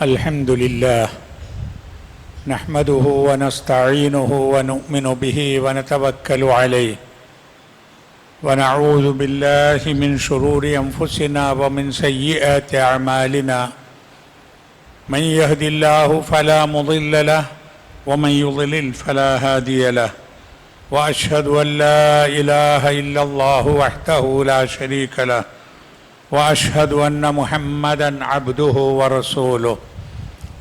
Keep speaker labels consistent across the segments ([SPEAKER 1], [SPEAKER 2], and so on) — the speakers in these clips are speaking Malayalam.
[SPEAKER 1] الحمد لله نحمده ونستعينه ونؤمن به ونتوكل عليه ونعوذ بالله من شرور أنفسنا ومن سيئات أعمالنا من يهد الله فلا مضل له ومن يضلل فلا هادي له وأشهد أن لا إله إلا الله وحده لا شريك له وأشهد أن محمدًا عبده ورسوله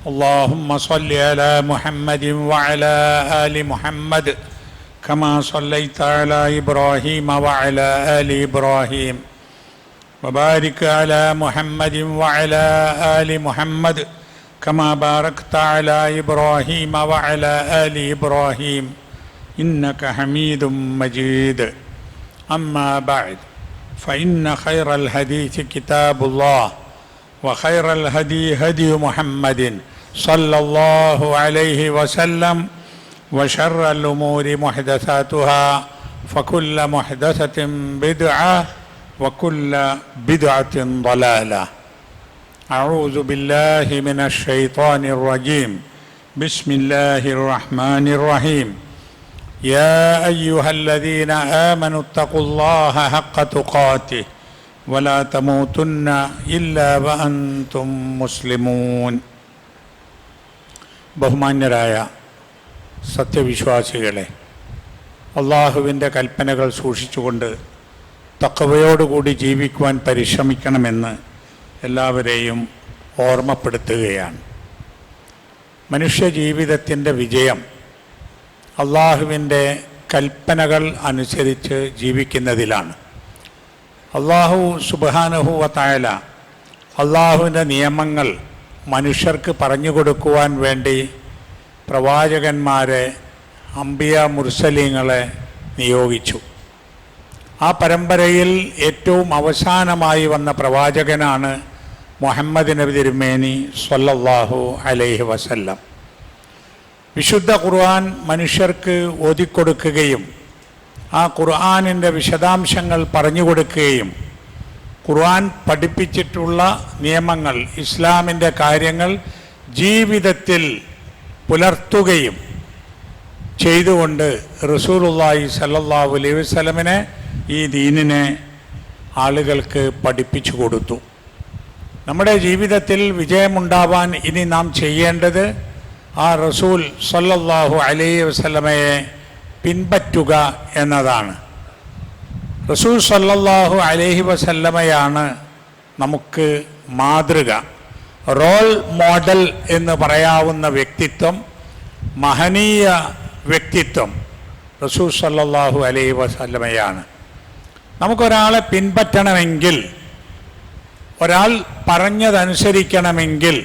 [SPEAKER 1] اللهم صل على محمد وعلى آل محمد كما صليت على إبراهيم وعلى آل إبراهيم وبارك على محمد وعلى آل محمد كما باركت على إبراهيم وعلى آل إبراهيم إنك حميد مجيد أما بعد فإن خير الحديث كتاب الله وخير الهدي هدي محمد صلى الله عليه وسلم وشر الأمور محدثاتها فكل محدثة بدعة وكل بدعة ضلالة أعوذ بالله من الشيطان الرجيم بسم الله الرحمن الرحيم يا أيها الذين آمنوا اتقوا الله حق تقاته ولا تموتن إلا وأنتم مسلمون ബഹുമാന്യരായ സത്യവിശ്വാസികളെ, അള്ളാഹുവിൻ്റെ കൽപ്പനകൾ സൂക്ഷിച്ചുകൊണ്ട് തഖ്വയോടുകൂടി ജീവിക്കുവാൻ പരിശ്രമിക്കണമെന്ന് എല്ലാവരെയും ഓർമ്മപ്പെടുത്തുകയാണ്. മനുഷ്യജീവിതത്തിൻ്റെ വിജയം അള്ളാഹുവിൻ്റെ കൽപ്പനകൾ അനുസരിച്ച് ജീവിക്കുന്നതിലാണ്. അള്ളാഹു സുബ്ഹാനഹു വ തആല അള്ളാഹുവിൻ്റെ നിയമങ്ങൾ മനുഷ്യർക്ക് പറഞ്ഞു കൊടുക്കുവാൻ വേണ്ടി പ്രവാചകന്മാരെ, അംബിയ മുർസലീങ്ങളെ നിയോഗിച്ചു. ആ പരമ്പരയിൽ ഏറ്റവും അവസാനമായി വന്ന പ്രവാചകനാണ് മുഹമ്മദ് നബി തിരുമേനി സ്വല്ലല്ലാഹു അലൈഹി വസല്ലം. വിശുദ്ധ ഖുർആൻ മനുഷ്യർക്ക് ഓതിക്കൊടുക്കുകയും ആ ഖുർആനിൻ്റെ വിശദാംശങ്ങൾ പറഞ്ഞു കൊടുക്കുകയും ഖുർആൻ പഠിപ്പിച്ചിട്ടുള്ള നിയമങ്ങൾ, ഇസ്ലാമിൻ്റെ കാര്യങ്ങൾ ജീവിതത്തിൽ പുലർത്തുകയും ചെയ്തുകൊണ്ട് റസൂലുള്ളാഹി സ്വല്ലല്ലാഹു അലൈഹി വസല്ലമിനെ, ഈ ദീനിനെ ആളുകൾക്ക് പഠിപ്പിച്ചു കൊടുത്തു. നമ്മുടെ ജീവിതത്തിൽ വിജയമുണ്ടാവാൻ ഇനി നാം ചെയ്യേണ്ടത് ആ റസൂൽ സ്വല്ലല്ലാഹു അലൈഹി വസല്ലമയെ പിൻപറ്റുക എന്നതാണ്. റസൂൽ സ്വല്ലല്ലാഹു അലൈഹി വസല്ലമയാണ് നമുക്ക് മാതൃക, റോൾ മോഡൽ എന്ന് പറയാവുന്ന വ്യക്തിത്വം, മഹനീയ വ്യക്തിത്വം റസൂൽ സ്വല്ലല്ലാഹു അലൈഹി വസല്ലമയാണ്. നമുക്കൊരാളെ പിൻപറ്റണമെങ്കിൽ, ഒരാൾ പറഞ്ഞതനുസരിക്കണമെങ്കിൽ,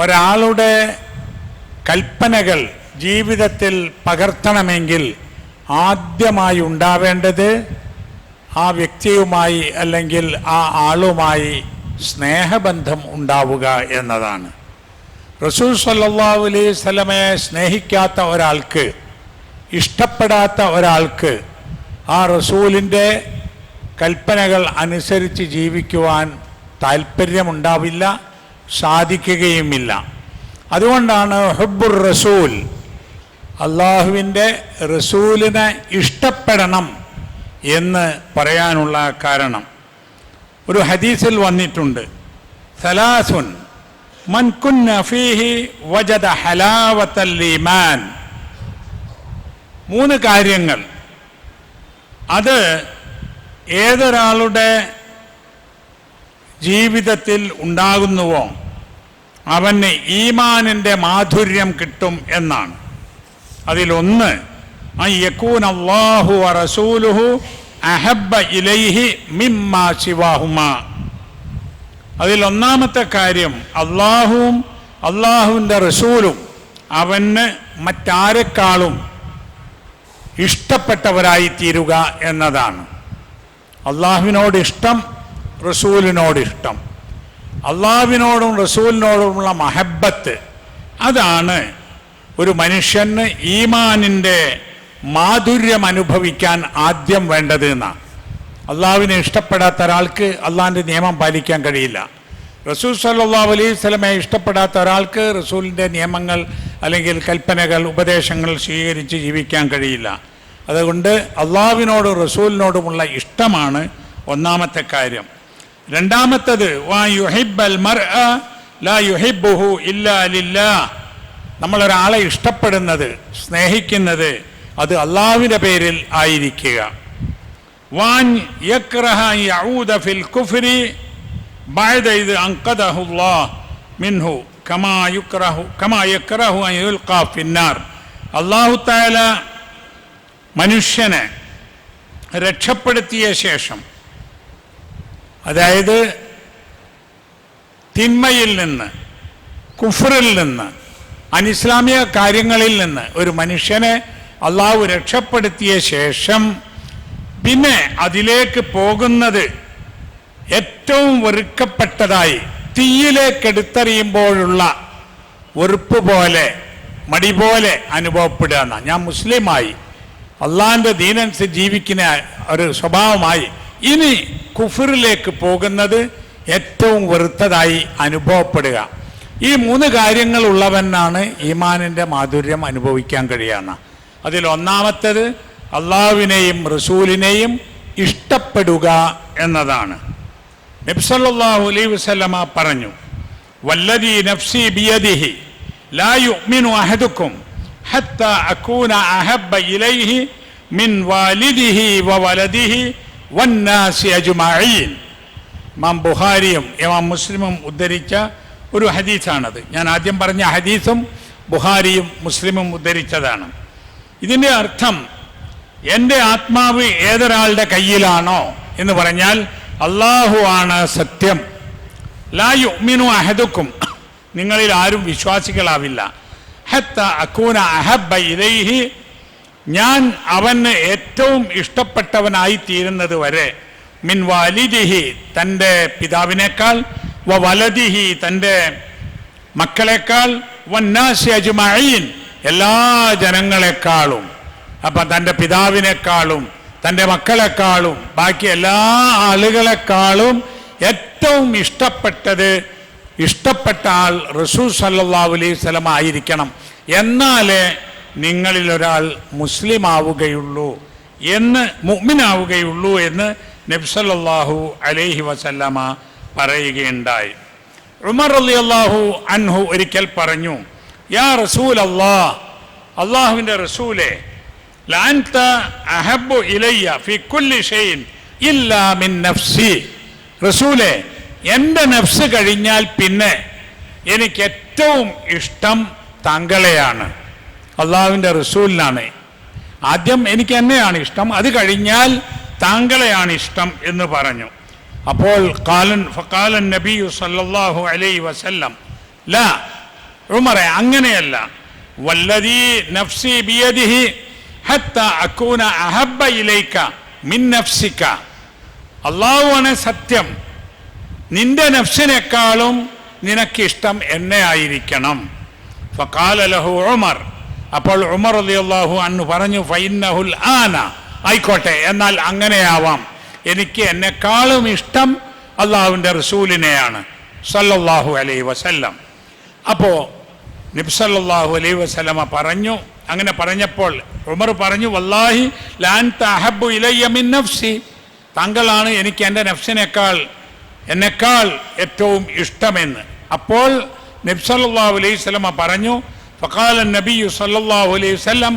[SPEAKER 1] ഒരാളുടെ കൽപ്പനകൾ ജീവിതത്തിൽ പകർത്തണമെങ്കിൽ ആദ്യമായി ഉണ്ടാവേണ്ടത് ആ വ്യക്തിയുമായി അല്ലെങ്കിൽ ആ ആളുമായി സ്നേഹബന്ധം ഉണ്ടാവുക എന്നതാണ്. റസൂൽ സ്വല്ലല്ലാഹു അലൈഹി വസല്ലമയെ സ്നേഹിക്കാത്ത ഒരാൾക്ക്, ഇഷ്ടപ്പെടാത്ത ഒരാൾക്ക് ആ റസൂലിൻ്റെ കൽപ്പനകൾ അനുസരിച്ച് ജീവിക്കുവാൻ താല്പര്യമുണ്ടാവില്ല, സാധിക്കുകയുമില്ല. അതുകൊണ്ടാണ് ഹുബ്ബുർ റസൂൽ, അള്ളാഹുവിൻ്റെ റസൂലിനെ ഇഷ്ടപ്പെടണം എന്ന് പറയാനുള്ള കാരണം. ഒരു ഹദീസിൽ വന്നിട്ടുണ്ട്, സലാസുൻ മൻ കുന്ന ഫീഹി വജദ ഹലാവത്തൽ ഈമാൻ. 3 കാര്യങ്ങൾ, അത് ഏതൊരാളുടെ ജീവിതത്തിൽ ഉണ്ടാകുന്നുവോ അവന് ഈമാനിൻ്റെ മാധുര്യം കിട്ടും എന്നാണ്. അതിലൊന്ന് അൻ യകൂന അല്ലാഹു വ റസൂലുഹു അഹബ്ബ ഇലൈഹി മിമ്മാ സിവാഹുമാ. അതിലൊന്നാമത്തെ കാര്യം അള്ളാഹുവും അള്ളാഹുവിൻ്റെ റസൂലും അവന് മറ്റാരെക്കാളും ഇഷ്ടപ്പെട്ടവരായി തീരുക എന്നതാണ്. അള്ളാഹുവിനോട് ഇഷ്ടം, റസൂലിനോട് ഇഷ്ടം, അള്ളാഹുവിനോടും റസൂലിനോടുമുള്ള മഹബത്ത്, അതാണ് ഒരു മനുഷ്യന് ഈമാനിൻ്റെ മാധുര്യം അനുഭവിക്കാൻ ആദ്യം വേണ്ടത് എന്നാണ്. അള്ളാഹുവിനെ ഇഷ്ടപ്പെടാത്ത ഒരാൾക്ക് അള്ളാഹിൻ്റെ നിയമം പാലിക്കാൻ കഴിയില്ല. റസൂൽ സല്ലല്ലാഹു അലൈഹി വസല്ലമയെ ഇഷ്ടപ്പെടാത്ത ഒരാൾക്ക് റസൂലിൻ്റെ നിയമങ്ങൾ അല്ലെങ്കിൽ കൽപ്പനകൾ ഉപദേശങ്ങൾ സ്വീകരിച്ച് ജീവിക്കാൻ കഴിയില്ല. അതുകൊണ്ട് അള്ളാഹുവിനോടും റസൂലിനോടുമുള്ള ഇഷ്ടമാണ് ഒന്നാമത്തെ കാര്യം. രണ്ടാമത്തത് വാ യുഹിബ്ബൽ മർഅ ലാ യുഹിബ്ബുഹു ഇല്ലാ ലില്ലാഹ്. നമ്മളൊരാളെ ഇഷ്ടപ്പെടുന്നത് സ്നേഹിക്കുന്നത് അത് അള്ളാഹുവിൻ്റെ പേരിൽ ആയിരിക്കുക. വാൻ യക്റഹ യഊദ ഫിൽ കുഫ്രി ബഅദ ഇദ് അൻഖദഹു അല്ലാഹ് മിൻഹു കമാ യക്റഹു അൻ യുൽഖാ ഫിന്നാർ. അല്ലാഹു തആല മനുഷ്യനെ രക്ഷപ്പെടുത്തിയ ശേഷം, അതായത് തിന്മയിൽ നിന്ന്, കുഫറിൽ നിന്ന്, അനിസ്ലാമിക കാര്യങ്ങളിൽ നിന്ന് ഒരു മനുഷ്യനെ അള്ളാഹു രക്ഷപ്പെടുത്തിയ ശേഷം പിന്നെ അതിലേക്ക് പോകുന്നത് ഏറ്റവും വെറുക്കപ്പെട്ടതായി തീയിലേക്ക് എടുത്തെറിയുമ്പോഴുള്ള വെറുപ്പ് പോലെ, മടി പോലെ അനുഭവപ്പെടുക എന്നാണ്. ഞാൻ മുസ്ലിമായി അള്ളാഹിൻ്റെ ദീനനുസരിച്ച് ജീവിക്കുന്ന ഒരു സ്വഭാവമായി ഇനി കുഫറിലേക്ക് പോകുന്നത് ഏറ്റവും വെറുത്തതായി അനുഭവപ്പെടുക. ഈ മൂന്ന് കാര്യങ്ങളുള്ളവനാണ് ഈമാനിൻ്റെ മാധുര്യം അനുഭവിക്കാൻ കഴിയുക. അതിലൊന്നാമത്തേത് അള്ളാഹുവിനെയും റസൂലിനെയും ഇഷ്ടപ്പെടുക എന്നതാണ്. നബി സല്ലല്ലാഹു അലൈഹി വസല്ലമ പറഞ്ഞു, വല്ലദീ നഫ്സി ബിയദിഹി ലാ യുഅ്മിനു അഹദുക്കും ഹത്താ അകൂന അഹബ്ബ ഇലൈഹി മിൻ വാലിദിഹി വവലദിഹി വന്നാസി അജ്മഈൻ. ഇമാം ബുഖാരിയും ഇമാം മുസ്ലിമും ഉദ്ധരിച്ച ഒരു ഹദീസാണത്. ഞാൻ ആദ്യം പറഞ്ഞ ഹദീസും ബുഖാരിയും മുസ്ലിമും ഉദ്ധരിച്ചതാണ്. ഇതിൻ്റെ അർത്ഥം എൻ്റെ ആത്മാവ് ഏതൊരാളുടെ കയ്യിലാണോ എന്ന് പറഞ്ഞാൽ അള്ളാഹു ആണ് സത്യം. ലാ യുഅ്മിനു അഹദുക്കും, നിങ്ങളിൽ ആരും വിശ്വാസികളാവില്ല. ഹത്താ അകൂന അഹബ്ബ ഇലൈഹി, ഞാൻ അവന് ഏറ്റവും ഇഷ്ടപ്പെട്ടവനായി തീരുന്നത് വരെ, മിൻ വാലിദിഹി, തൻ്റെ പിതാവിനേക്കാൾ, വ വലദിഹി, തൻ്റെ മക്കളെക്കാൾ, വന്നാസി അജ്മഈൻ, എല്ലാ ജനങ്ങളെക്കാളും. അപ്പം തൻ്റെ പിതാവിനേക്കാളും തൻ്റെ മക്കളെക്കാളും ബാക്കി എല്ലാ ആളുകളെക്കാളും ഏറ്റവും ഇഷ്ടപ്പെട്ട ആൾ റസൂൽ സല്ലല്ലാഹു അലൈഹി വസല്ലം ആയിരിക്കണം. എന്നാലേ നിങ്ങളിൽ ഒരാൾ മുസ്ലിം ആവുകയുള്ളൂ എന്ന്, മുഅ്മിനാവുകയുള്ളൂ എന്ന് നബി സല്ലല്ലാഹു അലൈഹി വസല്ലമ പറയുകയുണ്ടായി. ഉമർ റളിയല്ലാഹു അൻഹു ഒരിക്കൽ പറഞ്ഞു, യാ റസൂൽ അല്ലാഹ്, അള്ളാഹുവിൻ്റെ റസൂലേ, ലഅൻത അഹബ്ബു ഇലയ്യ ഫി കുല്ലി ഷൈഇൻ ഇല്ലാ മിൻ നഫ്സി. റസൂലേ, എൻ്റെ നഫ്സ് കഴിഞ്ഞാൽ പിന്നെ എനിക്ക് ഏറ്റവും ഇഷ്ടം താങ്കളെയാണ്, അള്ളാഹുവിൻ്റെ റസൂലിനാണ്. ആദ്യം എനിക്ക് എന്നെയാണ് ഇഷ്ടം, അത് കഴിഞ്ഞാൽ താങ്കളെയാണ് ഇഷ്ടം എന്ന് പറഞ്ഞു. അപ്പോൾ ഫഖാലൻ നബിയു സല്ലല്ലാഹു അലൈഹി വസല്ലം, ലാ ഉമറെ, അങ്ങനെയല്ല. വല്ലദീ നഫ്സി ബിയദിഹി ഹത്താ അകൂന അഹബ്ബ ഇലൈക മിൻ നഫ്സിക. അള്ളാഹുവാണ് സത്യം, നിന്റെ നഫ്സിനേക്കാളും നിനക്കിഷ്ടം എന്നെ ആയിരിക്കണം. ഫഖാല ലഹു ഉമർ, അപ്പോൾ ഉമർ റളിയല്ലാഹു അൻഹു പറഞ്ഞു, ഫഇന്നഹുൽ ആന, ആയിക്കോട്ടെ, എന്നാൽ അങ്ങനെയാവാം, എനിക്ക് എന്നെക്കാളും ഇഷ്ടം അള്ളാഹുവിൻ്റെ റസൂലിനെയാണ് സല്ലല്ലാഹു അലൈഹി വസല്ലം. അപ്പോൾ നബി സല്ലല്ലാഹു അലൈഹി വസല്ലമ പറഞ്ഞു, അങ്ങനെ പറഞ്ഞപ്പോൾ ഉമർ പറഞ്ഞു, വല്ലാഹി ലഅൻത അഹബ്ബു ഇലയ്യ മിൻ നഫ്സി, താങ്കളാണ് എനിക്ക് എൻ്റെ എന്നെക്കാൾ ഏറ്റവും ഇഷ്ടമെന്ന്. അപ്പോൾ നബി സല്ലല്ലാഹു അലൈഹി വസല്ലമ പറഞ്ഞു, ഫഖാല നബിയു സല്ലല്ലാഹു അലൈഹി വസല്ലം,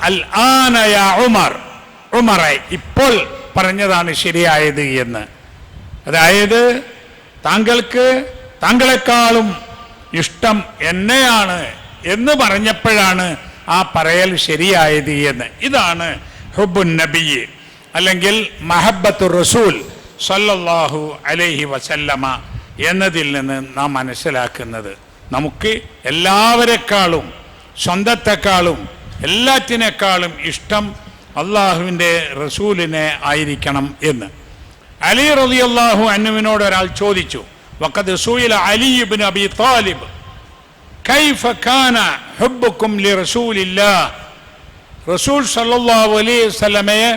[SPEAKER 1] അൽ ആന യാ ഉമർ, ഉമറെ, ഇപ്പോൾ പറഞ്ഞതാണ് ശരിയായത് എന്ന്. അതായത് താങ്കളെക്കാളും ഇഷ്ടം എന്നെയാണ് എന്ന് പറഞ്ഞപ്പോഴാണ് ആ പറയൽ ശരിയായത് എന്ന്. ഇതാണ് ഹുബ്ബുൻ നബി അല്ലെങ്കിൽ മഹബ്ബത്തു റസൂൽ സല്ലല്ലാഹു അലൈഹി വസല്ലമ എന്നതിൽ നിന്ന് നാം മനസ്സിലാക്കുന്നത്. നമുക്ക് എല്ലാവരെക്കാളും, സ്വന്തത്തെക്കാളും, എല്ലാറ്റിനേക്കാളും ഇഷ്ടം അള്ളാഹുവിൻ്റെ റസൂലിനെ ആയിരിക്കണം എന്ന്. അലി റളിയല്ലാഹു അൻഹുവിനോട് ഒരാൾ ചോദിച്ചു, വഖദ് സുഇല അലി ഇബ്നു അബി താലിബ് കൈഫ കാന ഹുബ്ബുക്കും ലിറസൂലില്ലാഹ്, റസൂൽ സല്ലല്ലാഹു അലൈഹി വസല്ലമയെ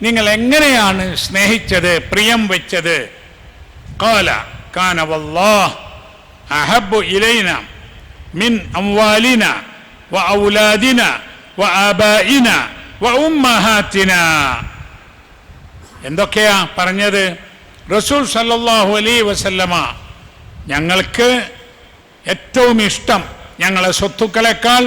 [SPEAKER 1] നിങ്ങൾ എങ്ങനെയാണ് സ്നേഹിച്ചത്, പ്രിയം വെച്ചത്? ഖാല, കാന വല്ലാഹ് അഹബ്ബു ഇലൈന മിൻ അംവാലിന വ ഔലാദിന വ ആബാഇന വ ഉമ്മഹാത്തിന. എന്തൊക്കെയാ പറഞ്ഞത്? റസൂൽ സല്ലല്ലാഹു അലൈഹി വസല്ലമ ഞങ്ങൾക്ക് ഏറ്റവും ഇഷ്ടം ഞങ്ങളെ സ്വത്തുക്കളെക്കാൾ,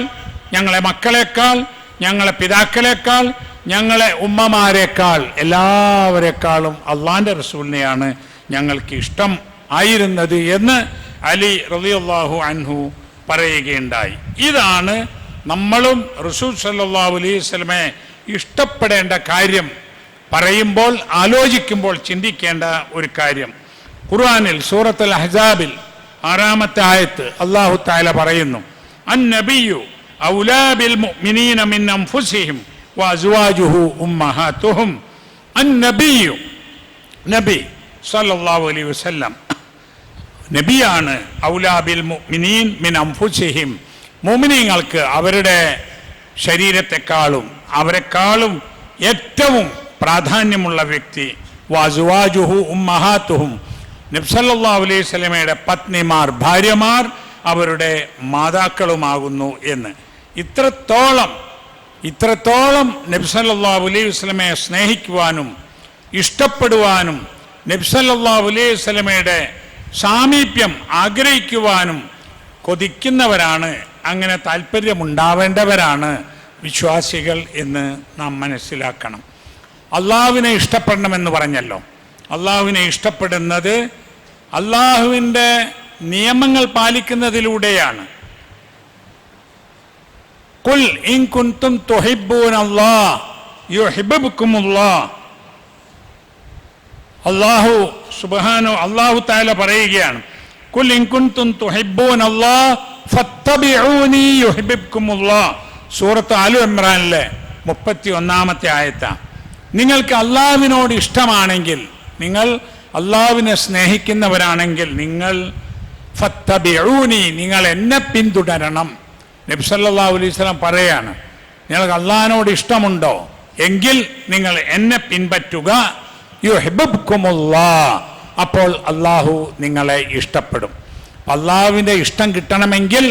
[SPEAKER 1] ഞങ്ങളെ മക്കളെക്കാൾ, ഞങ്ങളെ പിതാക്കളെക്കാൾ, ഞങ്ങളെ ഉമ്മമാരെക്കാൾ, എല്ലാവരെക്കാളും അള്ളാന്റെ റസൂലിനെയാണ് ഞങ്ങൾക്ക് ഇഷ്ടം ആയിരുന്നത് എന്ന് അലി റളിയല്ലാഹു അൻഹു പറയുകയുണ്ടായി. ഇതാണ് നമ്മളും റസൂൽ സല്ലല്ലാഹു അലൈഹി വസല്ലമയെ ഇഷ്ടപ്പെടേണ്ട കാര്യം. പറയുമ്പോൾ, ആലോചിക്കുമ്പോൾ ചിന്തിക്കേണ്ട ഒരു കാര്യം. ഖുർആനിൽ സൂറത്തുൽ അഹ്സാബിൽ 6-ാമത്തെ ആയത്ത് അല്ലാഹു തആല പറയുന്നു, അന്നബിയ്യു ഔലാ ബിൽ മുഅ്മിനീന മിൻ അൻഫുസിഹിം വഅസ്വാജുഹു ഉമ്മഹാതുഹും. അന്നബിയ്യു, നബി സല്ലല്ലാഹു അലൈഹി വസല്ലം നബിയാണ്. ഔലാ ബിൽ മുഅ്മിനീൻ മിൻ അൻഫുസിഹിം, മുഅ്മിനീങ്ങൾക്ക് അവരുടെ ശരീരത്തെക്കാളും അവരെക്കാളും ഏറ്റവും പ്രാധാന്യമുള്ള വ്യക്തി. വഅസ്വാജുഹു ഉമ്മഹാതുഹും, നബി സല്ലല്ലാഹു അലൈഹി വസല്ലമയുടെ പത്നിമാർ, ഭാര്യമാർ അവരുടെ മാതാക്കളുമാകുന്നു എന്ന്. ഇത്രത്തോളം നബി സല്ലല്ലാഹു അലൈഹി വസല്ലമയെ സ്നേഹിക്കുവാനും ഇഷ്ടപ്പെടുവാനും നബി സല്ലല്ലാഹു അലൈഹി വസല്ലമയുടെ സാമീപ്യം ആഗ്രഹിക്കുവാനും കൊതിക്കുന്നവരാണ്, അങ്ങനെ താല്പര്യമുണ്ടാവേണ്ടവരാണ് വിശ്വാസികൾ എന്ന് നാം മനസ്സിലാക്കണം. അള്ളാഹുവിനെ ഇഷ്ടപ്പെടണമെന്ന് പറഞ്ഞല്ലോ. അള്ളാഹുവിനെ ഇഷ്ടപ്പെടുന്നത് അള്ളാഹുവിൻ്റെ നിയമങ്ങൾ പാലിക്കുന്നതിലൂടെയാണ്. ഖുൽ ഇൻ കുൻതും തുഹിബ്ബൂനല്ലാഹ് യുഹിബ്ബുകുമുല്ലാഹ്. അല്ലാഹു തആല പറയുകയാണ്, ഖുൽ ഇൻ കുൻതും തുഹിബ്ബൂനല്ലാഹ് ഫത്തബിഊനി യുഹിബ്ബുകുമുല്ലാഹ്. സൂറത്ത് ആലു ഇമ്രാനിലെ 31-ാമത്തെ ആയത്താണ്. നിങ്ങൾക്ക് അള്ളാഹുവിനോട് ഇഷ്ടമാണെങ്കിൽ, നിങ്ങൾ അള്ളാഹുവിനെ സ്നേഹിക്കുന്നവരാണെങ്കിൽ, നിങ്ങൾ ഫത്തബിഊനി, നിങ്ങൾ എന്നെ പിന്തുടരണം. നബി സല്ലല്ലാഹു അലൈഹി വസല്ലം പറയാണ്, നിങ്ങൾക്ക് അള്ളാഹിനോട് ഇഷ്ടമുണ്ടോ എങ്കിൽ നിങ്ങൾ എന്നെ പിൻപറ്റുക. യുഹിബ്ബുകുമുല്ലാഹ്, അപ്പോൾ അള്ളാഹു നിങ്ങളെ ഇഷ്ടപ്പെടും. അള്ളാഹുവിൻ്റെ ഇഷ്ടം കിട്ടണമെങ്കിൽ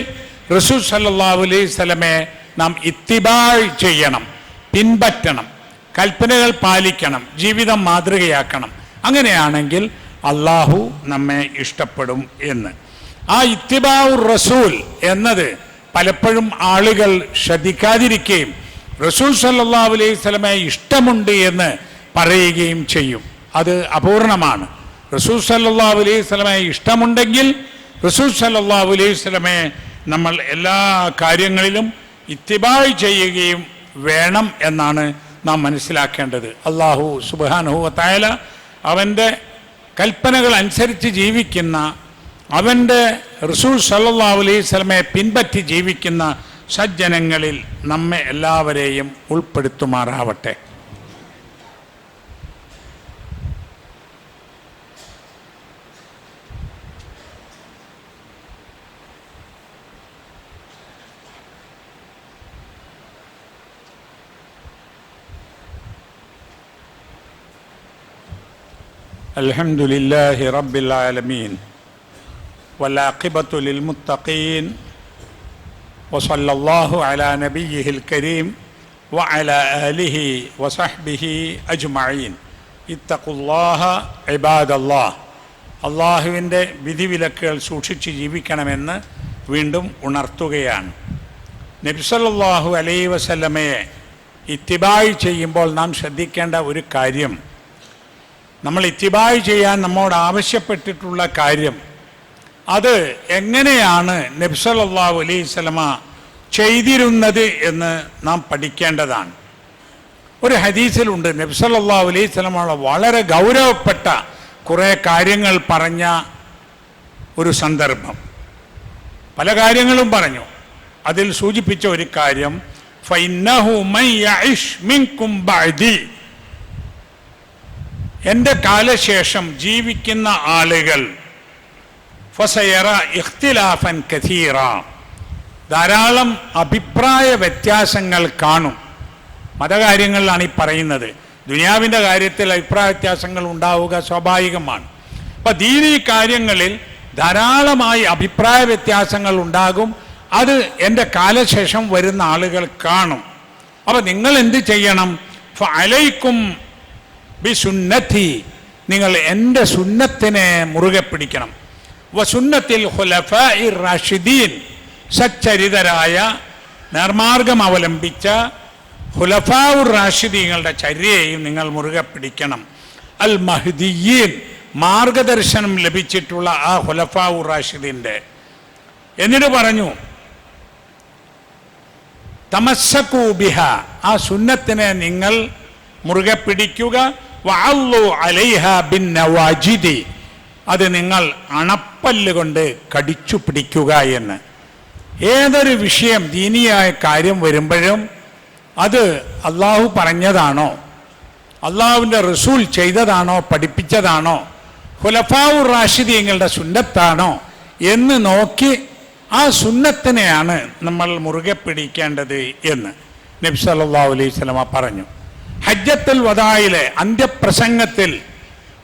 [SPEAKER 1] റസൂൽ സല്ലല്ലാഹു അലൈഹി വസല്ലമയെ നാം ഇത്തിബാഅ് ചെയ്യണം, പിൻപറ്റണം, കൽപ്പനകൾ പാലിക്കണം, ജീവിതം മാതൃകയാക്കണം. അങ്ങനെയാണെങ്കിൽ അള്ളാഹു നമ്മെ ഇഷ്ടപ്പെടും എന്ന്. ആ ഇത്തിബാഉർ റസൂൽ എന്നത് പലപ്പോഴും ആളുകൾ ശ്രദ്ധിക്കാതിരിക്കുകയും റസൂൽ സല്ലല്ലാഹു അലൈഹി വസല്ലമയെ ഇഷ്ടമുണ്ട് എന്ന് പറയുകയും ചെയ്യും. അത് അപൂർണമാണ്. റസൂൽ സല്ലല്ലാഹു അലൈഹി വസല്ലമയെ ഇഷ്ടമുണ്ടെങ്കിൽ റസൂൽ സല്ലല്ലാഹു അലൈഹി വസല്ലമയെ നമ്മൾ എല്ലാ കാര്യങ്ങളിലും ഇത്തിബാഅ് ചെയ്യുകയും വേണം എന്നാണ് നാം മനസ്സിലാക്കേണ്ടത്. അല്ലാഹു സുബ്ഹാനഹു വ തആല അവൻ്റെ കൽപ്പനകൾ അനുസരിച്ച് ജീവിക്കുന്ന, അവൻ്റെ റസൂൽ സല്ലല്ലാഹു അലൈഹി വസല്ലമയെ പിൻപറ്റി ജീവിക്കുന്ന സജ്ജനങ്ങളിൽ നമ്മെ എല്ലാവരെയും ഉൾപ്പെടുത്തുമാറാവട്ടെ. الحمد لله رب العالمين والعاقبة للمتقين وصلى الله على نبيه الكريم وعلى آله وصحبه أجمعين اتقوا الله عباد الله. അള്ളാഹുവിൻ്റെ വിധിവിലക്കുകൾ സൂക്ഷിച്ച് ജീവിക്കണമെന്ന് വീണ്ടും ഉണർത്തുകയാണ്. നബി സല്ലല്ലാഹു അലൈഹി വസല്ലമയെ ഇത്തിബാഅ് ചെയ്യുമ്പോൾ നാം ശ്രദ്ധിക്കേണ്ട ഒരു കാര്യം, നമ്മൾ ഇത്തിബാഅ് ചെയ്യാൻ നമ്മോട് ആവശ്യപ്പെട്ടിട്ടുള്ള കാര്യം, അത് എങ്ങനെയാണ് നബി സല്ലല്ലാഹു അലൈഹി വസല്ലമ ചെയ്തിരുന്നത് എന്ന് നാം പഠിക്കേണ്ടതാണ്. ഒരു ഹദീസിലുണ്ട് നബി സല്ലല്ലാഹു അലൈഹി വസല്ലമ വളരെ ഗൗരവപ്പെട്ട കുറേ കാര്യങ്ങൾ പറഞ്ഞ ഒരു സന്ദർഭം. പല കാര്യങ്ങളും പറഞ്ഞു. അതിൽ സൂചിപ്പിച്ച ഒരു കാര്യം, ഫഇന്നഹു മൻ യഇശ് മിൻകും ബഅദി, എൻ്റെ കാലശേഷം ജീവിക്കുന്ന ആളുകൾ ഫസയറ ഇഖ്തിലാഫൻ കഥീറ, ധാരാളം അഭിപ്രായ വ്യത്യാസങ്ങൾ കാണും. മതകാര്യങ്ങളിലാണ് ഈ പറയുന്നത്. ദുനിയാവിൻ്റെ കാര്യത്തിൽ അഭിപ്രായ വ്യത്യാസങ്ങൾ ഉണ്ടാവുക സ്വാഭാവികമാണ്. അപ്പൊ ദീനീ കാര്യങ്ങളിൽ ധാരാളമായി അഭിപ്രായ വ്യത്യാസങ്ങൾ ഉണ്ടാകും. അത് എൻ്റെ കാലശേഷം വരുന്ന ആളുകൾ കാണും. അപ്പൊ നിങ്ങൾ എന്ത് ചെയ്യണം? ഫഅലൈക്കും ബിസുന്നതി, നിങ്ങൾ എൻ്റെ സുന്നത്തിനെ മുറുകെ പിടിക്കണം. വസുന്നത്തിൽ ഖുലഫാഇർ റാഷിദീൻ, സച്ചരിതരായ നേർമാർഗം അവലംബിച്ച ഖുലഫാഉർ റാഷിദീങ്ങളുടെ ചര്യയെയും നിങ്ങൾ മുറുകെ പിടിക്കണം. അൽ മഹ്ദിയീൻ, മാർഗദർശനം ലഭിച്ചിട്ടുള്ള ആ ഖുലഫാഉർ റാഷിദീൻ്റെ. എന്നിട്ട് പറഞ്ഞു തമസ്സകൂ ബിഹ, ആ സുന്നത്തിനെ നിങ്ങൾ മുറുകെ പിടിക്കുക. വഅല്ലു അലൈഹ ബിന്നവാജിദി, അത് നിങ്ങൾ അണപ്പല്ല് കൊണ്ട് കടിച്ചു പിടിക്കുക എന്ന്. ഏതൊരു വിഷയം ദീനിയായ കാര്യം വരുമ്പോഴും അത് അള്ളാഹു പറഞ്ഞതാണോ, അള്ളാഹുവിൻ്റെ റസൂൽ ചെയ്തതാണോ, പഠിപ്പിച്ചതാണോ, ഖുലഫാഉർ റാഷിദീങ്ങളുടെ സുന്നത്താണോ എന്ന് നോക്കി ആ സുന്നത്തിനെയാണ് നമ്മൾ മുറുകെ പിടിക്കേണ്ടത് എന്ന് നബി സല്ലല്ലാഹു അലൈഹി വസല്ലമ പറഞ്ഞു. ഹജ്ജത്തുൽ വദായിലെ അന്ത്യപ്രസംഗത്തിൽ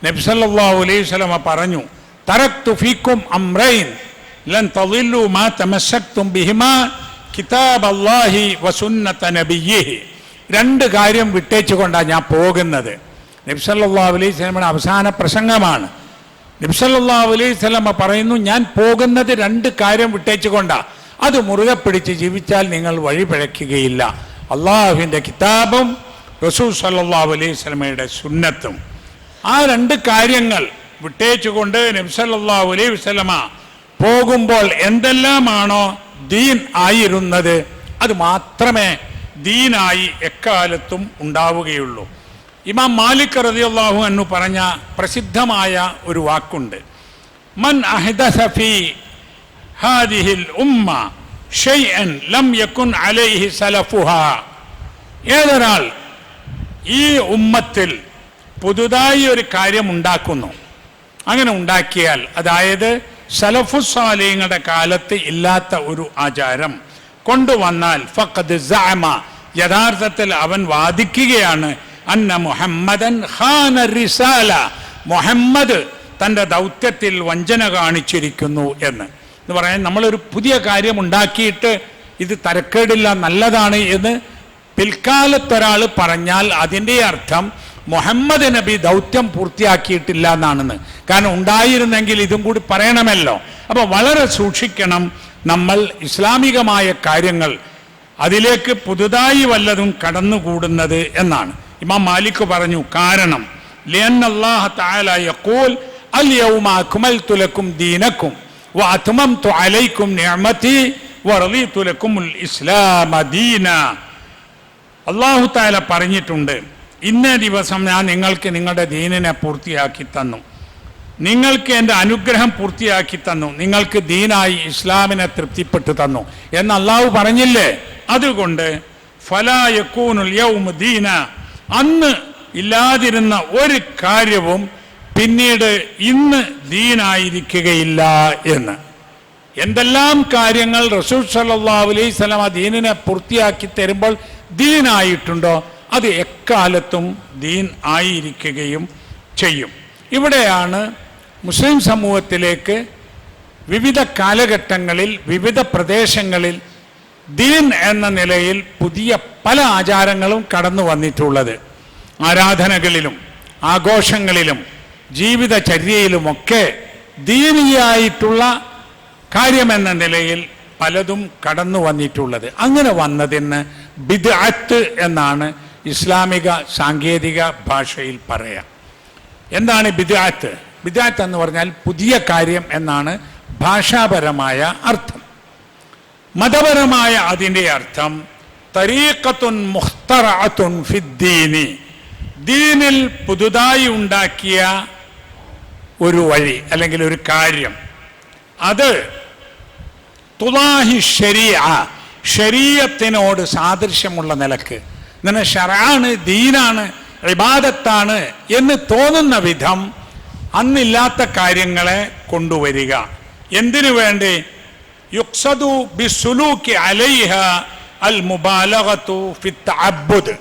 [SPEAKER 1] നബി സല്ലല്ലാഹു അലൈഹി വസല്ലമ പറഞ്ഞു, തറക്തു ഫീക്കും അംറൈൻ ലൻ തളില്ലു മാ തമസ്സക്തും ബിഹിമാ കിതാബല്ലാഹി വസുന്നത നബിയ്യിഹി. രണ്ട് കാര്യം വിട്ടേച്ചു കൊണ്ടാണ് ഞാൻ പോകുന്നത്. നബി സല്ലല്ലാഹു അലൈഹി വസല്ലമയുടെ അവസാന പ്രസംഗമാണ്. നബി സല്ലല്ലാഹു അലൈഹി വസല്ലമ പറയുന്നു, ഞാൻ പോകുന്നത് രണ്ട് കാര്യം വിട്ടേച്ചു കൊണ്ടാണ്. അത് മുറുകെ പിടിച്ച് ജീവിച്ചാൽ നിങ്ങൾ വഴി പിഴയ്ക്കുകയില്ല. അള്ളാഹുവിൻ്റെ കിതാബും റസൂൽ സല്ലല്ലാഹു അലൈഹി വസല്ലമയുടെ സുന്നത്തും. ആ രണ്ട് കാര്യങ്ങൾ വിട്ടേച്ചുകൊണ്ട് നബി സല്ലല്ലാഹു അലൈഹി വസല്ലമ പോകുമ്പോൾ എന്തെല്ലാമാണോ ദീൻ ആയിരുന്നത് അത് മാത്രമേ ദീനായി എക്കാലത്തും ഉണ്ടാവുകയുള്ളൂ. ഇമാം മാലിക് റളിയല്ലാഹു അൻഹു പറഞ്ഞ പ്രസിദ്ധമായ ഒരു വാക്കുണ്ട്, മൻ അഹ്ദസ ഫീ ഹാദിഹിൽ ഉമ്മ ഷൈഅൻ ലം യകുൻ അലൈഹി സലഫുഹാ. ഏതൊരാൾ ഈ ഉമ്മത്തിൽ പുതുതായി ഒരു കാര്യം ഉണ്ടാക്കുന്നു, അങ്ങനെ ഉണ്ടാക്കിയാൽ, അതായത് സലഫുസ്സാലിഹീങ്ങളുടെ കാലത്ത് ഇല്ലാത്ത ഒരു ആചാരം കൊണ്ടുവന്നാൽ, ഫഖദ് സഅമ, യഥാർത്ഥത്തിൽ അവൻ വാദിക്കുകയാണ്, അന്ന മുഹമ്മദൻ ഖാന റിസാല, മുഹമ്മദ് തൻ്റെ ദൗത്യത്തിൽ വഞ്ചന കാണിച്ചിരിക്കുന്നു എന്ന് പറയാൻ. നമ്മളൊരു പുതിയ കാര്യം ഉണ്ടാക്കിയിട്ട് ഇത് തരക്കേടില്ല, നല്ലതാണ് എന്ന് പിൽക്കാലത്തൊരാൾ പറഞ്ഞാൽ അതിൻ്റെ അർത്ഥം മുഹമ്മദ് നബി ദൗത്യം പൂർത്തിയാക്കിയിട്ടില്ല എന്നാണെന്ന്. കാരണം ഉണ്ടായിരുന്നെങ്കിൽ ഇതും കൂടി പറയണമല്ലോ. അപ്പോൾ വളരെ സൂക്ഷിക്കണം നമ്മൾ ഇസ്ലാമികമായ കാര്യങ്ങൾ അതിലേക്ക് പുതുതായി വല്ലതും കടന്നുകൂടുന്നത് എന്നാണ്. ഇമാം മാലിക് പറഞ്ഞു, കാരണം ലിഅന്ന അല്ലാഹു തആല യഖൂൽ അൽ യൗമ അക്മൽതു ലക്കും ദീനക്കും വഅത്മംതു അലൈക്കും നിഅമതി വറളീതു ലക്കുമുൽ ഇസ്ലാമ ദീന. അല്ലാഹു തആല പറഞ്ഞിട്ടുണ്ട്, ഇന്ന ദിവസം ഞാൻ നിങ്ങൾക്ക് നിങ്ങളുടെ ദീനിനെ പൂർത്തിയാക്കി തന്നു, നിങ്ങൾക്ക് എൻ്റെ അനുഗ്രഹം പൂർത്തിയാക്കി തന്നു, നിങ്ങൾക്ക് ദീനായി ഇസ്ലാമിനെ തൃപ്തിപ്പെട്ടു തന്നു എന്ന് അള്ളാഹു പറഞ്ഞില്ലേ. അതുകൊണ്ട് ഫലാ യകൂനുൽ യൗമ ദീന, അന്ന് ഇല്ലാതിരുന്ന ഒരു കാര്യവും പിന്നീട് ഇന്ന് ദീനായിരിക്കുകയില്ല എന്ന്. എന്തെല്ലാം കാര്യങ്ങൾ റസൂൽ സല്ലല്ലാഹു അലൈഹി വസല്ലം ദീനിനെ പൂർത്തിയാക്കി തരുമ്പോൾ ദീനായിട്ടുണ്ടോ അത് എക്കാലത്തും ദീൻ ആയിരിക്കുകയും ചെയ്യും. ഇവിടെയാണ് മുസ്ലിം സമൂഹത്തിലേക്ക് വിവിധ കാലഘട്ടങ്ങളിൽ വിവിധ പ്രദേശങ്ങളിൽ ദീൻ എന്ന നിലയിൽ പുതിയ പല ആചാരങ്ങളും കടന്നു വന്നിട്ടുള്ളത്. ആരാധനകളിലും ആഘോഷങ്ങളിലും ജീവിതചര്യയിലുമൊക്കെ ദീനിയായിട്ടുള്ള കാര്യമെന്ന നിലയിൽ പലതും കടന്നു വന്നിട്ടുള്ളത്. അങ്ങനെ വന്നതിന് ബിദ്അത്ത് എന്നാണ് ഇസ്ലാമിക സാങ്കേതിക ഭാഷയിൽ പറയാം. എന്താണ് ബിദ്അത്ത്? ബിദ്അത്ത് എന്ന് പറഞ്ഞാൽ പുതിയ കാര്യം എന്നാണ് ഭാഷാപരമായ അർത്ഥം. മതപരമായ അതിൻ്റെ അർത്ഥം തരീഖത്തുൻ മുഖ്തറഅത്തുൻ ഫിദ്ദീനി, ദീനിൽ പുതുതായി ഉണ്ടാക്കിയ ഒരു വഴി അല്ലെങ്കിൽ ഒരു കാര്യം, അത് തുലാഹി ശരീഅ, ശരീഅത്തിനോട് സാദൃശ്യമുള്ള നിലക്ക്, ഇങ്ങനെ ശർആണ്, ദീനാണ്, ഇബാദത്താണ് എന്ന് തോന്നുന്ന വിധം അന്നില്ലാത്ത കാര്യങ്ങളെ കൊണ്ടുവരിക. എന്തിനു വേണ്ടി? യുഖ്സദു ബിസ്സുലൂകി അലൈഹ അൽ മുബാലഗതു ഫിത് തഅബ്ബുദ്.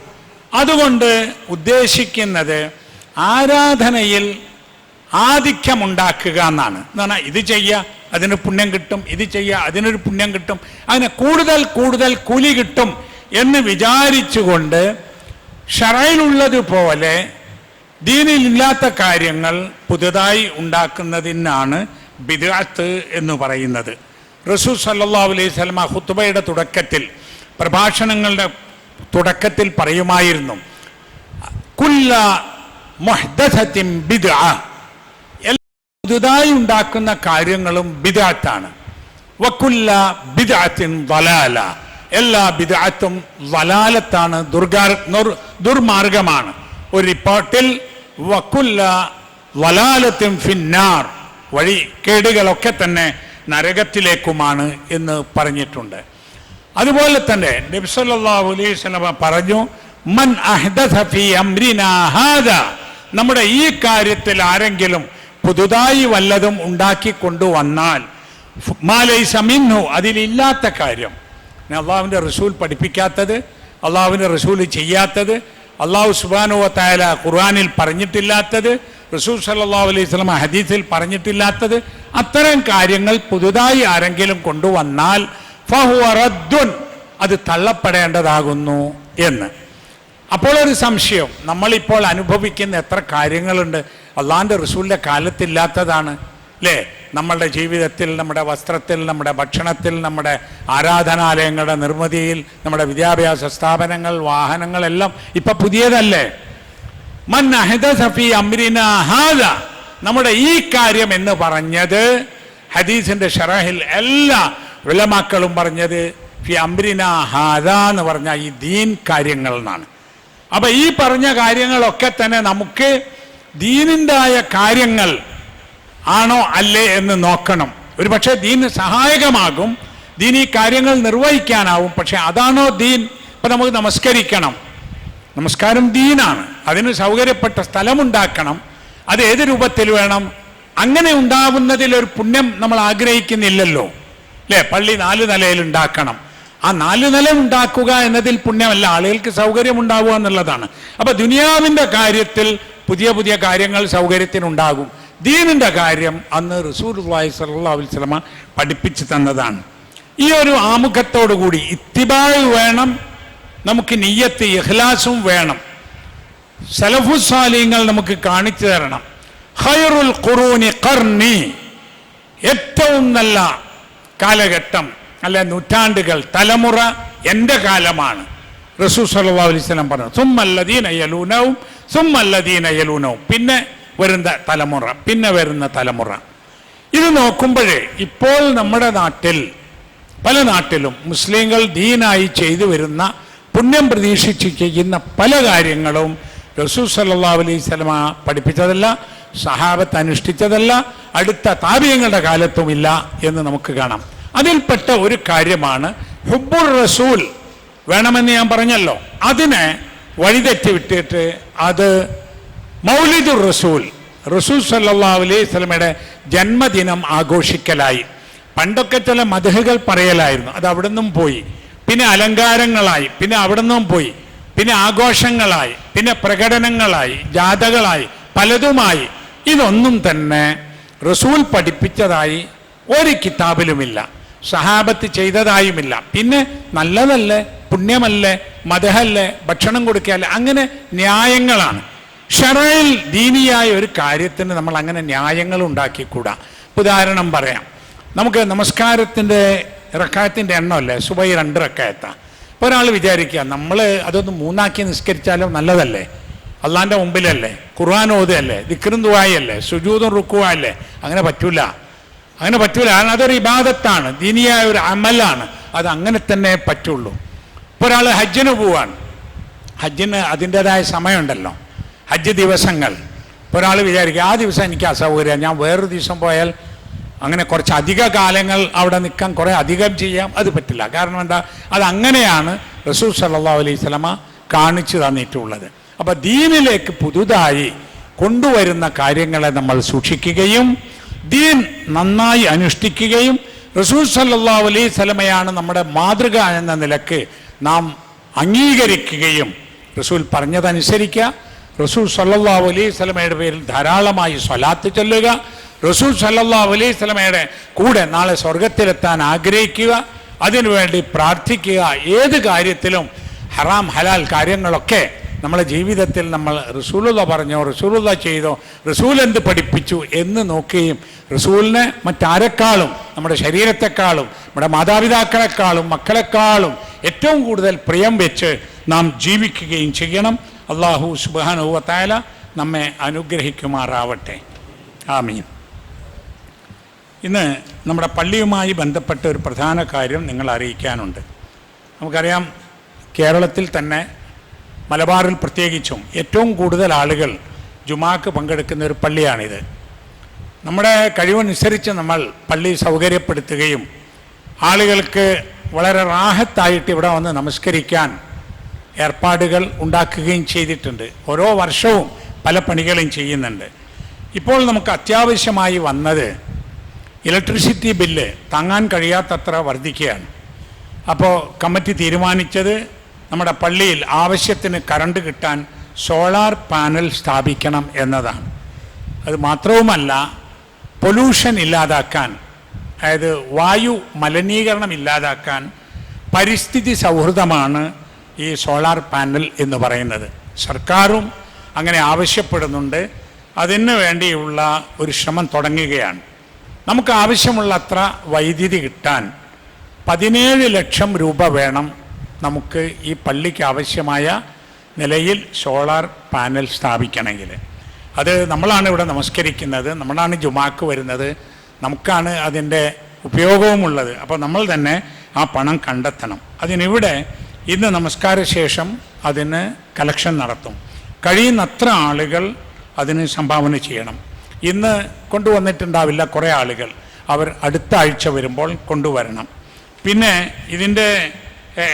[SPEAKER 1] അതുകൊണ്ട് ഉദ്ദേശിക്കുന്നത് ആരാധനയിൽ ആധിക്യമുണ്ടാക്കുക എന്നാണ്. പറഞ്ഞാൽ ഇത് ചെയ്യുക അതിന് പുണ്യം കിട്ടും, ഇത് ചെയ്യുക അതിനൊരു പുണ്യം കിട്ടും, അങ്ങനെ കൂടുതൽ കൂടുതൽ കൂലി കിട്ടും എന്ന് വിചാരിച്ചുകൊണ്ട് ശറയിലുള്ളതുപോലെ ദീനിലില്ലാത്ത കാര്യങ്ങൾ പുതുതായി ഉണ്ടാക്കുന്നതിനാണ് ബിദ്അത്ത് എന്ന് പറയുന്നത്. റസൂൽ സല്ലല്ലാഹു അലൈഹി വസല്ലം ഖുത്ബയുടെ തുടക്കത്തിൽ, പ്രഭാഷണങ്ങളുടെ തുടക്കത്തിൽ പറയുമായിരുന്നു, കുല്ല മുഹ്ദസത്തിൻ ബിദ്അ, എല്ലാ പുതുതായി ഉണ്ടാക്കുന്ന കാര്യങ്ങളും ബിദ്അത്താണ്. വകുല്ല ബിദ്അത്തിൻ ളലാല, എല്ലാ ബിദ്അത്തും ളലാലത്താണ്, ദുർമാർഗമാണ്. ഒരു റിപ്പോർട്ടിൽ വകുല്ല ളലാലത്തിൻ ഫിന്നാർ, വഴി കേടുകളൊക്കെ തന്നെ നരകത്തിലേക്കുമാണ് എന്ന് പറഞ്ഞിട്ടുണ്ട്. അതുപോലെ തന്നെ നബി സല്ലല്ലാഹു അലൈഹി വസല്ലം പറഞ്ഞു, മൻ അഹ്ദസ ഫീ അംരിനാ ഹാദാ, നമ്മുടെ ഈ കാര്യത്തിൽ ആരെങ്കിലും പുതുതായി വല്ലതും ഉണ്ടാക്കി കൊണ്ടുവന്നാൽ, മാ ലൈസ മിൻഹു, അതിലില്ലാത്ത കാര്യം, അള്ളാഹുവിൻ്റെ റസൂൽ പഠിപ്പിക്കാത്തത്, അള്ളാഹുവിൻ്റെ റസൂൽ ചെയ്യാത്തത്, അള്ളാഹു സുബ്ഹാനഹു വ തആല ഖുർആനിൽ പറഞ്ഞിട്ടില്ലാത്തത്, റസൂൽ സല്ലല്ലാഹു അലൈഹി വസല്ലം ഹദീസിൽ പറഞ്ഞിട്ടില്ലാത്തത്, അത്തരം കാര്യങ്ങൾ പുതുതായി ആരെങ്കിലും കൊണ്ടുവന്നാൽ ഫഹുവ റദ്ദുൻ, അത് തള്ളപ്പെടേണ്ടതാകുന്നു എന്ന്. അപ്പോൾ ഒരു സംശയം, നമ്മളിപ്പോൾ അനുഭവിക്കുന്ന എത്ര കാര്യങ്ങളുണ്ട് അള്ളാഹിൻ്റെ റസൂലിൻ്റെ കാലത്തില്ലാത്തതാണ് അല്ലേ? നമ്മളുടെ ജീവിതത്തിൽ, നമ്മുടെ വസ്ത്രത്തിൽ, നമ്മുടെ ഭക്ഷണത്തിൽ, നമ്മുടെ ആരാധനാലയങ്ങളുടെ നിർമ്മിതിയിൽ, നമ്മുടെ വിദ്യാഭ്യാസ സ്ഥാപനങ്ങൾ, വാഹനങ്ങളെല്ലാം ഇപ്പം പുതിയതല്ലേ? മൻ അഹ്ദസ ഫീ അംരിനാ ഹാദാ, നമ്മുടെ ഈ കാര്യം എന്ന് പറഞ്ഞത് ഹദീസിന്റെ ഷറഹിൽ എല്ലാ ഉലമാക്കളും പറഞ്ഞത് ഫി അംരിനാ ഹാദാ എന്ന് പറഞ്ഞാൽ ഈ ദീൻ കാര്യങ്ങൾ എന്നാണ്. അപ്പൊ ഈ പറഞ്ഞ കാര്യങ്ങളൊക്കെ തന്നെ നമുക്ക് ദീനിൻ്റെതായ കാര്യങ്ങൾ ആണോ അല്ലേ എന്ന് നോക്കണം. ഒരു പക്ഷേ ദീന് സഹായകമാകും, ദീൻ ഈ കാര്യങ്ങൾ നിർവഹിക്കാനാവും, പക്ഷെ അതാണോ ദീൻ? ഇപ്പൊ നമുക്ക് നമസ്കരിക്കണം, നമസ്കാരം ദീനാണ്, അതിന് സൗകര്യപ്പെട്ട സ്ഥലമുണ്ടാക്കണം, അത് ഏത് രൂപത്തിൽ വേണം? അങ്ങനെ ഉണ്ടാവുന്നതിലൊരു പുണ്യം നമ്മൾ ആഗ്രഹിക്കുന്നില്ലല്ലോ അല്ലേ? പള്ളി 4 നിലയിൽ ഉണ്ടാക്കണം, ആ 4 നില ഉണ്ടാക്കുക എന്നതിൽ പുണ്യമല്ല, ആളുകൾക്ക് സൗകര്യം ഉണ്ടാവുക എന്നുള്ളതാണ്. അപ്പൊ ദുനിയാവിൻ്റെ കാര്യത്തിൽ പുതിയ പുതിയ കാര്യങ്ങൾ സൗകര്യത്തിനുണ്ടാകും. ദീനിൻ്റെ കാര്യം അന്ന് റസൂലുള്ളാഹി സ്വല്ലല്ലാഹു അലൈഹി വസല്ലം പഠിപ്പിച്ചു തന്നതാണ്. ഈ ഒരു ആമുഖത്തോടു കൂടി ഇത്തിബാഅ് വേണം, നമുക്ക് നിയ്യത്ത് ഇഖ്ലാസും വേണം. സലഫുസ് സാലിഹ്യങ്ങൾ നമുക്ക് കാണിച്ചു തരണം. ഖൈറുൽ ഖുറൂനി ഖർനി, ഏറ്റവും നല്ല കാലഘട്ടം അല്ല നൂറ്റാണ്ടുകൾ, തലമുറ എൻ്റെ കാലമാണ്. റസൂൽ സല്ലല്ലാഹു അലൈഹി വസല്ലം പറഞ്ഞു, സുമ്മല്ലദീന യലൂനഹും സുമ്മല്ലദീന യലൂനഹും, പിന്നെ വരുന്ന തലമുറ, പിന്നെ വരുന്ന തലമുറ. ഇത് നോക്കുമ്പോഴേ ഇപ്പോൾ നമ്മുടെ നാട്ടിൽ, പല നാട്ടിലും മുസ്ലിങ്ങൾ ദീനായി ചെയ്തു വരുന്ന, പുണ്യം പ്രതീക്ഷിച്ച് ചെയ്യുന്ന പല കാര്യങ്ങളും റസൂൽ സല്ലല്ലാഹു അലൈഹി വസല്ലം പഠിപ്പിച്ചതല്ല, സഹാബത്ത് അനുഷ്ഠിച്ചതല്ല, അടുത്ത താബിഈങ്ങളുടെ കാലത്തുമില്ല എന്ന് നമുക്ക് കാണാം. അതിൽപ്പെട്ട ഒരു കാര്യമാണ് ഹുബ്ബുർ റസൂൽ വേണമെന്ന് ഞാൻ പറഞ്ഞല്ലോ. അതിനെ വഴിതെറ്റി വിട്ടിട്ട് അത് മൗലിദുർ റസൂൽ, റസൂൽ സല്ലല്ലാഹു അലൈഹി വസല്ലമയുടെ ജന്മദിനം ആഘോഷിക്കലായി. പണ്ടൊക്കെ ചില മദ്ഹുകൾ പറയലായിരുന്നു, അത് അവിടെ നിന്നും പോയി. പിന്നെ അലങ്കാരങ്ങളായി, പിന്നെ അവിടെ നിന്നും പോയി, പിന്നെ ആഘോഷങ്ങളായി, പിന്നെ പ്രകടനങ്ങളായി, ജാഥകളായി, പലതുമായി. ഇതൊന്നും തന്നെ റസൂൽ പഠിപ്പിച്ചതായി ഒരു കിതാബിലുമില്ല, സഹാബത്ത് ചെയ്തതായുമില്ല. പിന്നെ നല്ലതല്ലേ, പുണ്യമല്ലേ, മദഹല്ലേ, ഭക്ഷണം കൊടുക്കല്ലേ, അങ്ങനെ ന്യായങ്ങളാണ്. ഷറയിൽ ദീനിയായ ഒരു കാര്യത്തിന് നമ്മൾ അങ്ങനെ ന്യായങ്ങൾ ഉണ്ടാക്കിക്കൂടാ. ഉദാഹരണം പറയാം, നമുക്ക് നമസ്കാരത്തിൻ്റെ റക്കായത്തിൻ്റെ എണ്ണമല്ലേ, സുബൈ 2 റക്കായത്താണ്. ഇപ്പോൾ ഒരാൾ വിചാരിക്കുക നമ്മൾ അതൊന്ന് 3 നിസ്കരിച്ചാലോ നല്ലതല്ലേ, അള്ളാൻ്റെ മുമ്പിലല്ലേ, ഖുർആൻ ഓതുകയല്ലേ, ദിക്റും ദുആയല്ലേ, സുജൂദും റുക്കുഅല്ലേ. അങ്ങനെ പറ്റൂല, അങ്ങനെ പറ്റൂല. കാരണം അതൊരു ഇബാദത്താണ്, ദീനിയായ ഒരു അമലാണ്, അത് അങ്ങനെ തന്നെ പറ്റുള്ളൂ. ഇപ്പോൾ ഒരാൾ ഹജ്ജിന് പോവാണ്, ഹജ്ജിന് അതിൻ്റെതായ സമയമുണ്ടല്ലോ, ഹജ്ജ് ദിവസങ്ങൾ. ഇപ്പോൾ ഒരാൾ വിചാരിക്കുക ആ ദിവസം എനിക്ക് അസൗകര്യം, ഞാൻ വേറൊരു ദിവസം പോയാൽ അങ്ങനെ കുറച്ച് അധിക കാലങ്ങൾ അവിടെ നിൽക്കാൻ, കുറേ അധികം ചെയ്യാം, അത് പറ്റില്ല. കാരണം എന്താ, അത് അങ്ങനെയാണ് റസൂൽ സല്ലല്ലാഹു അലൈഹി വസല്ലമ കാണിച്ചു തന്നിട്ടുള്ളത്. അപ്പം ദീനിലേക്ക് പുതുതായി കൊണ്ടുവരുന്ന കാര്യങ്ങളെ നമ്മൾ സൂക്ഷിക്കുകയും ദീൻ നന്നായി അനുഷ്ഠിക്കുകയും റസൂൽ സല്ലല്ലാഹു അലൈഹി വസല്ലമയാണ് നമ്മുടെ മാതൃക എന്ന നിലക്ക് നാം അംഗീകരിക്കുകയും റസൂൽ പറഞ്ഞതനുസരിക്കുക, റസൂൽ സല്ലല്ലാഹു അലൈഹി വസല്ലമയുടെ പേരിൽ ധാരാളമായി സ്വലാത്ത് ചൊല്ലുക, റസൂൽ സല്ലല്ലാഹു അലൈഹി വസല്ലമയുടെ കൂടെ നാളെ സ്വർഗത്തിലെത്താൻ ആഗ്രഹിക്കുക, അതിനുവേണ്ടി പ്രാർത്ഥിക്കുക. ഏത് കാര്യത്തിലും ഹറാം ഹലാൽ കാര്യങ്ങളൊക്കെ നമ്മളെ ജീവിതത്തിൽ നമ്മൾ റസൂലുള്ള പറഞ്ഞോ, റസൂലുള്ള ചെയ്തോ, റസൂൽ എന്ത് പഠിപ്പിച്ചു എന്ന് നോക്കുകയും റസൂലിനെ മറ്റാരെക്കാളും, നമ്മുടെ ശരീരത്തെക്കാളും, നമ്മുടെ മാതാപിതാക്കളെക്കാളും, മക്കളെക്കാളും ഏറ്റവും കൂടുതൽ പ്രിയം വെച്ച് നാം ജീവിക്കുകയും ചെയ്യണം. അല്ലാഹു സുബ്ഹാനഹു വ തആല നമ്മെ അനുഗ്രഹിക്കുമാറാവട്ടെ. ആമീൻ. ഇന്ന് നമ്മുടെ പള്ളിയുമായി ബന്ധപ്പെട്ട ഒരു പ്രധാന കാര്യം നിങ്ങളെ അറിയിക്കാനുണ്ട്. നമുക്കറിയാം, കേരളത്തിൽ തന്നെ മലബാറിൽ പ്രത്യേകിച്ചും ഏറ്റവും കൂടുതൽ ആളുകൾ ജുമാക്ക് പങ്കെടുക്കുന്ന ഒരു പള്ളിയാണിത്. നമ്മുടെ കഴിവനുസരിച്ച് നമ്മൾ പള്ളി സൗകര്യപ്പെടുത്തുകയും ആളുകൾക്ക് വളരെ റാഹത്തായിട്ട് ഇവിടെ വന്ന് നമസ്കരിക്കാൻ ഏർപ്പാടുകൾ ഉണ്ടാക്കുകയും ചെയ്തിട്ടുണ്ട്. ഓരോ വർഷവും പല പണികളും ചെയ്യുന്നുണ്ട്. ഇപ്പോൾ നമുക്ക് അത്യാവശ്യമായി വന്നത് ഇലക്ട്രിസിറ്റി ബില്ല് താങ്ങാൻ കഴിയാത്തത്ര വർദ്ധിക്കുകയാണ്. അപ്പോൾ കമ്മിറ്റി തീരുമാനിച്ചത് നമ്മുടെ പള്ളിയിൽ ആവശ്യത്തിന് കറണ്ട് കിട്ടാൻ സോളാർ പാനൽ സ്ഥാപിക്കണം എന്നതാണ്. അത് മാത്രവുമല്ല, പൊല്യൂഷൻ ഇല്ലാതാക്കാൻ, അതായത് വായു മലിനീകരണം ഇല്ലാതാക്കാൻ പരിസ്ഥിതി സൗഹൃദമാണ് ഈ സോളാർ പാനൽ എന്ന് പറയുന്നത്. സർക്കാരും അങ്ങനെ ആവശ്യപ്പെടുന്നുണ്ട്. അതിന് വേണ്ടിയുള്ള ഒരു ശ്രമം തുടങ്ങുകയാണ്. നമുക്ക് ആവശ്യമുള്ള അത്ര വൈദ്യുതി കിട്ടാൻ 17 ലക്ഷം രൂപ വേണം നമുക്ക് ഈ പള്ളിക്ക് ആവശ്യമായ നിലയിൽ സോളാർ പാനൽ സ്ഥാപിക്കണമെങ്കിൽ. അത് നമ്മളാണ് ഇവിടെ നമസ്കരിക്കുന്നത്, നമ്മളാണ് ജുമാക്ക് വരുന്നത്, നമുക്കാണ് അതിൻ്റെ ഉപയോഗവുമുള്ളത്. അപ്പോൾ നമ്മൾ തന്നെ ആ പണം കണ്ടെത്തണം. അതിനിവിടെ ഇന്ന് നമസ്കാര ശേഷം അതിന് കളക്ഷൻ നടത്തും. കഴിയുന്നത്ര ആളുകൾ അതിന് സംഭാവന ചെയ്യണം. ഇന്ന് കൊണ്ടുവന്നിട്ടുണ്ടാവില്ല കുറേ ആളുകൾ, അവർ അടുത്ത ആഴ്ച വരുമ്പോൾ കൊണ്ടുവരണം. പിന്നെ ഇതിൻ്റെ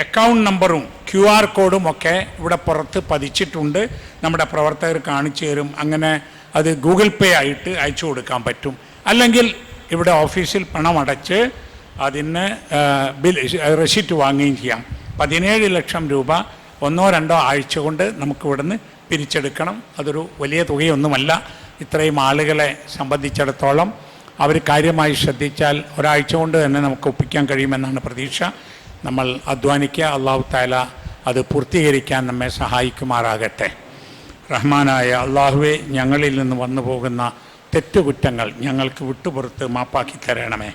[SPEAKER 1] അക്കൗണ്ട് നമ്പറും QR കോഡും ഒക്കെ ഇവിടെ പുറത്ത് പതിച്ചിട്ടുണ്ട്. നമ്മുടെ പ്രവർത്തകർ കാണിച്ചു തരും. അങ്ങനെ അത് ഗൂഗിൾ പേ ആയിട്ട് അയച്ചു കൊടുക്കാൻ പറ്റും. അല്ലെങ്കിൽ ഇവിടെ ഓഫീസിൽ പണം അടച്ച് അതിന് റെസിറ്റ് വാങ്ങുകയും ചെയ്യാം. 17 ലക്ഷം രൂപ 1-2 ആഴ്ച കൊണ്ട് നമുക്ക് ഇവിടുന്ന് പിരിച്ചെടുക്കണം. അതൊരു വലിയ തുകയൊന്നുമല്ല. ഇത്രയും ആളുകളെ സംബന്ധിച്ചിടത്തോളം അവർ കാര്യമായി ശ്രദ്ധിച്ചാൽ ഒരാഴ്ച കൊണ്ട് തന്നെ നമുക്ക് ഒപ്പിക്കാൻ കഴിയുമെന്നാണ് പ്രതീക്ഷ. നമ്മൾ അധ്വാനിക്കുക. അല്ലാഹു തആല അത് പൂർത്തീകരിക്കാൻ നമ്മെ സഹായിക്കുമാറാകട്ടെ. റഹ്മാനായ അള്ളാഹുവെ, ഞങ്ങളിൽ നിന്ന് വന്നു പോകുന്ന തെറ്റുകുറ്റങ്ങൾ ഞങ്ങൾക്ക് വിട്ടുപുറത്ത് മാപ്പാക്കി തരണമേ.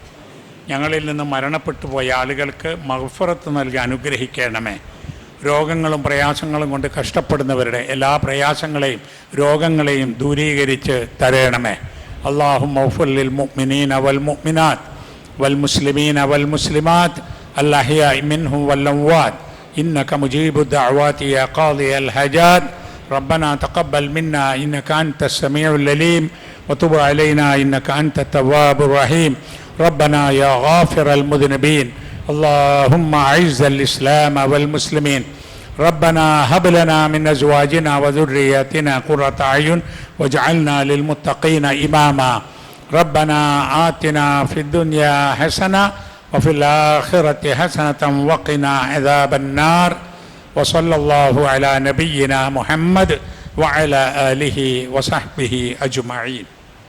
[SPEAKER 1] ഞങ്ങളിൽ നിന്ന് മരണപ്പെട്ടു പോയ ആളുകൾക്ക് മഗ്ഫിറത്ത് നൽകി അനുഗ്രഹിക്കണമേ. രോഗങ്ങളും പ്രയാസങ്ങളും കൊണ്ട് കഷ്ടപ്പെടുന്നവരുടെ എല്ലാ പ്രയാസങ്ങളെയും രോഗങ്ങളെയും ദൂരീകരിച്ച് തരണമേ. അല്ലാഹുമ്മ ഗ്ഫിർ ലിൽ മുഅ്മിനീന വൽ മുഅ്മിനാത്ത് വൽ മുസ്ലിമീന വൽ മുസ്ലിമാത്ത് الأحياء منهم والأموات إنك مجيب الدعوات يا قاضي الحاجات ربنا تقبل منا إنك أنت السميع العليم وتب علينا إنك أنت التواب الرحيم ربنا يا غافر المذنبين اللهم أعز الإسلام والمسلمين ربنا هب لنا من أزواجنا وذرياتنا قرة أعين واجعلنا للمتقين إماما ربنا آتنا في الدنيا حسنة وفي الآخرة حسنة وقنا عذاب النار وصلى الله على نبينا محمد وعلى آله وصحبه أجمعين.